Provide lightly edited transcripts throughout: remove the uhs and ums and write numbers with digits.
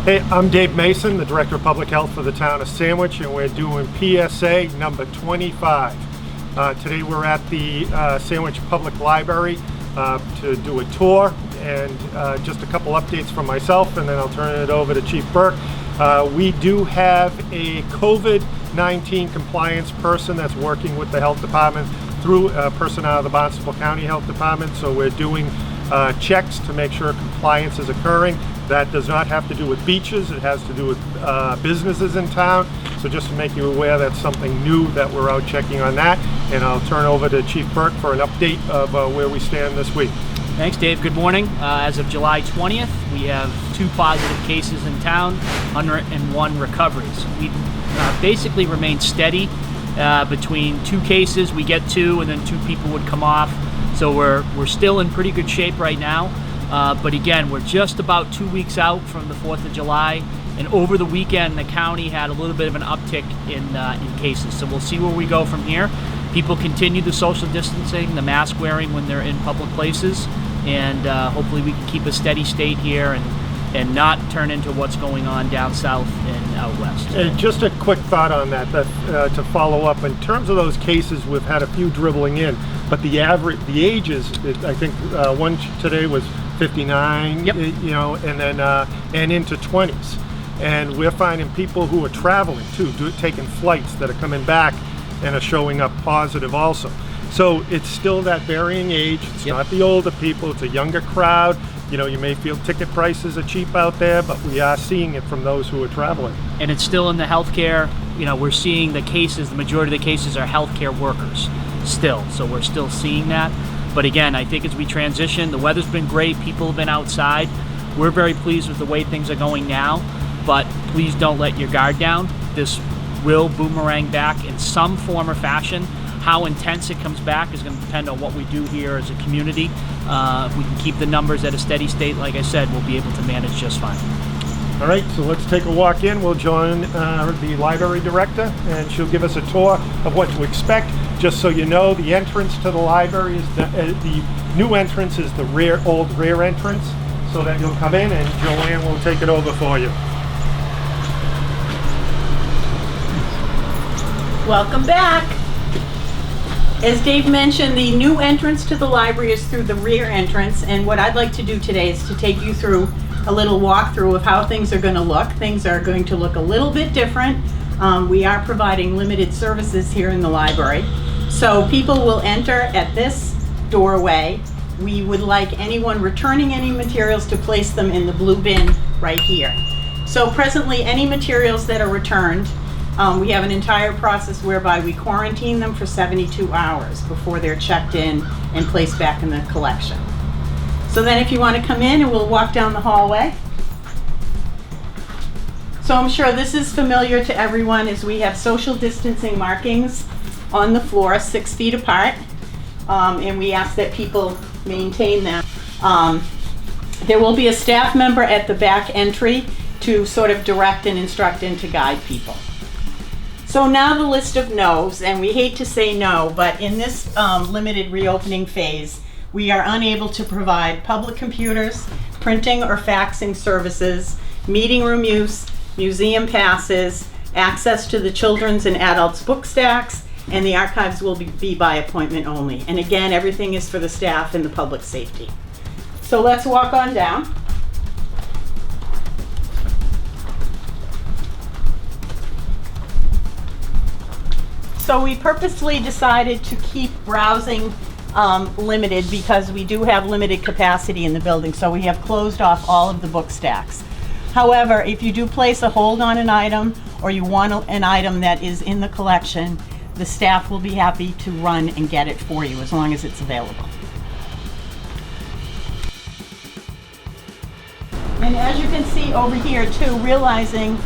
Hey, I'm Dave Mason, the Director of Public Health for the town of Sandwich, and we're doing PSA number 25. Today we're at the Sandwich Public Library to do a tour, and just a couple updates from myself, and then I'll turn it over to Chief Burke. We do have a COVID-19 compliance person that's working with the health department through a person out of the Barnstable County Health Department, so we're doing checks to make sure compliance is occurring. That does not have to do with beaches, it has to do with businesses in town. So just to make you aware, that's something new that we're out checking on that. And I'll turn over to Chief Burke for an update of where we stand this week. Thanks, Dave. Good morning. As of July 20th, we have 2 positive cases in town, 101 recoveries. We basically remain steady between 2 cases. We get 2 and then 2 people would come off. So we're still in pretty good shape right now. But again, we're just about 2 weeks out from the 4th of July, and over the weekend the county had a little bit of an uptick in cases. So we'll see where we go from here. People continue the social distancing, the mask wearing when they're in public places, and hopefully we can keep a steady state here and not turn into what's going on down south and out west. And just a quick thought on that to follow up. In terms of those cases, we've had a few dribbling in, but the ages, I think one today was 59, yep. And then and into 20s. And we're finding people who are traveling too, taking flights that are coming back and are showing up positive also. So it's still that varying age. It's yep. not the older people, it's a younger crowd. You may feel ticket prices are cheap out there, but we are seeing it from those who are traveling. And it's still in the healthcare, we're seeing the cases, the majority of the cases are healthcare workers still. So we're still seeing that. But again, I think as we transition, the weather's been great, people have been outside. We're very pleased with the way things are going now, but please don't let your guard down. This will boomerang back in some form or fashion. How intense it comes back is going to depend on what we do here as a community. If we can keep the numbers at a steady state, like I said, we'll be able to manage just fine. All right, so let's take a walk in. We'll join the library director, and she'll give us a tour of what to expect. Just so you know, the entrance to the library is the new entrance is the old rear entrance, so that you'll come in and Joanne will take it over for you. Welcome back. As Dave mentioned, the new entrance to the library is through the rear entrance, and what I'd like to do today is to take you through a little walkthrough of how things are going to look. Things are going to look a little bit different. We are providing limited services here in the library. So people will enter at this doorway. We would like anyone returning any materials to place them in the blue bin right here. So presently, any materials that are returned, we have an entire process whereby we quarantine them for 72 hours before they're checked in and placed back in the collection. So then if you want to come in, and we'll walk down the hallway. So I'm sure this is familiar to everyone, as we have social distancing markings on the floor, 6 feet apart, and we ask that people maintain them. There will be a staff member at the back entry to sort of direct and instruct and to guide people. So now the list of no's, and we hate to say no, but in this limited reopening phase, we are unable to provide public computers, printing or faxing services, meeting room use, museum passes, access to the children's and adults' book stacks, and the archives will be by appointment only. And again, everything is for the staff and the public safety. So let's walk on down. So we purposely decided to keep browsing limited because we do have limited capacity in the building, so we have closed off all of the book stacks. However, if you do place a hold on an item, or you want an item that is in the collection, the staff will be happy to run and get it for you as long as it's available. And as you can see over here too, realizing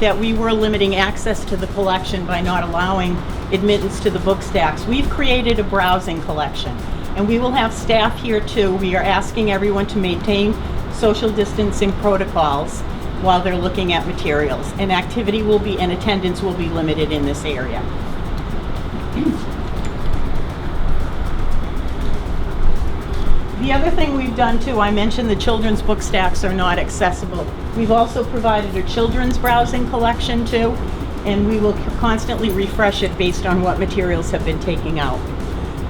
that we were limiting access to the collection by not allowing admittance to the book stacks, we've created a browsing collection, and we will have staff here too. We are asking everyone to maintain social distancing protocols while they're looking at materials, and activity will be and attendance will be limited in this area. The other thing we've done too, I mentioned the children's book stacks are not accessible. We've also provided a children's browsing collection too, and we will constantly refresh it based on what materials have been taken out.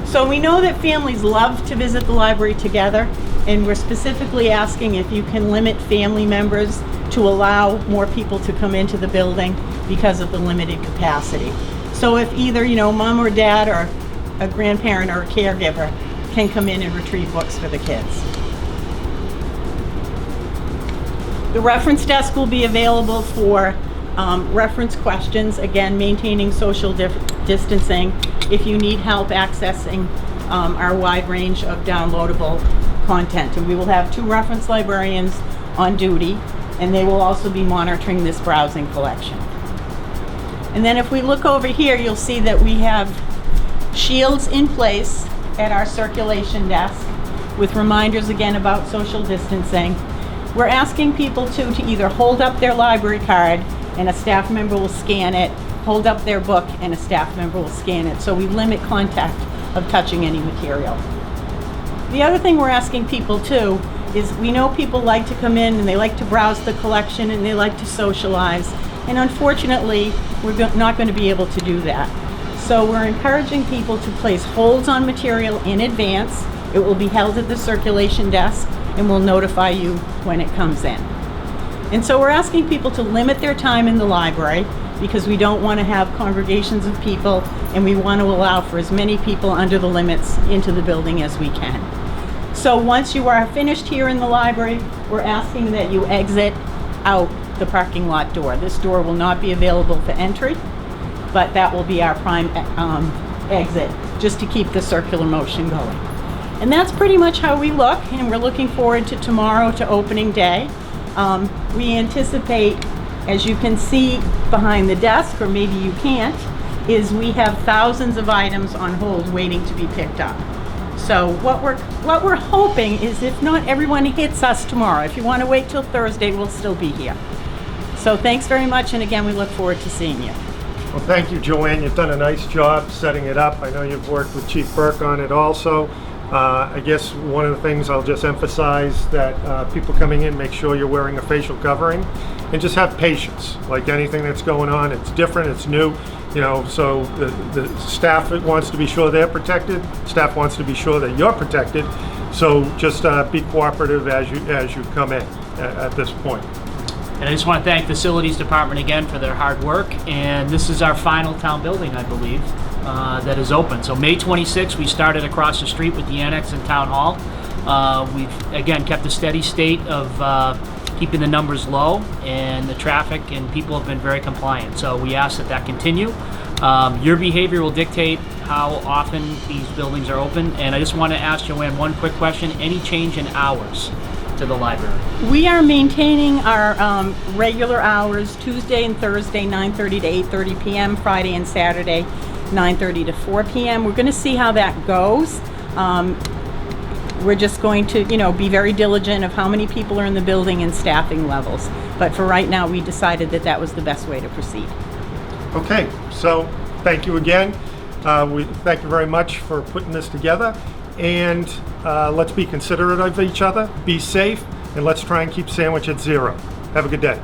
So we know that families love to visit the library together, and we're specifically asking if you can limit family members to allow more people to come into the building because of the limited capacity. So if either, mom or dad or a grandparent or a caregiver can come in and retrieve books for the kids. The reference desk will be available for reference questions, again maintaining social distancing, if you need help accessing our wide range of downloadable content. And we will have 2 reference librarians on duty, and they will also be monitoring this browsing collection. And then if we look over here, you'll see that we have shields in place at our circulation desk with reminders again about social distancing. We're asking people to either hold up their library card and a staff member will scan it, hold up their book and a staff member will scan it, so we limit contact of touching any material. The other thing we're asking people too is, we know people like to come in and they like to browse the collection and they like to socialize, and unfortunately we're not going to be able to do that. So we're encouraging people to place holds on material in advance. It will be held at the circulation desk and we'll notify you when it comes in. And so we're asking people to limit their time in the library because we don't want to have congregations of people, and we want to allow for as many people under the limits into the building as we can. So once you are finished here in the library, we're asking that you exit out the parking lot door. This door will not be available for entry, but that will be our prime exit, just to keep the circular motion going. And that's pretty much how we look, and we're looking forward to tomorrow, to opening day. We anticipate, as you can see behind the desk, or maybe you can't, is we have thousands of items on hold waiting to be picked up. So what we're hoping is, if not everyone hits us tomorrow, if you want to wait till Thursday, we'll still be here. So thanks very much, and again, we look forward to seeing you. Well, thank you, Joanne. You've done a nice job setting it up. I know you've worked with Chief Burke on it also. I guess one of the things I'll just emphasize, that people coming in, make sure you're wearing a facial covering and just have patience. Like anything that's going on, it's different, it's new, so the staff wants to be sure they're protected, staff wants to be sure that you're protected, so just be cooperative as you come in at this point. And I just want to thank the Facilities Department again for their hard work, and this is our final town building, I believe, that is open. So May 26th, we started across the street with the Annex and Town Hall. We've, again, kept a steady state of keeping the numbers low, and the traffic and people have been very compliant. So we ask that continue. Your behavior will dictate how often these buildings are open. And I just want to ask Joanne one quick question. Any change in hours to the library? We are maintaining our regular hours, Tuesday and Thursday, 9:30 to 8:30 p.m., Friday and Saturday, 9:30 to 4 p.m. We're going to see how that goes. We're just going to, be very diligent of how many people are in the building and staffing levels. But for right now, we decided that was the best way to proceed. Okay, so thank you again. We thank you very much for putting this together. And let's be considerate of each other, be safe, and let's try and keep Sandwich at 0. Have a good day.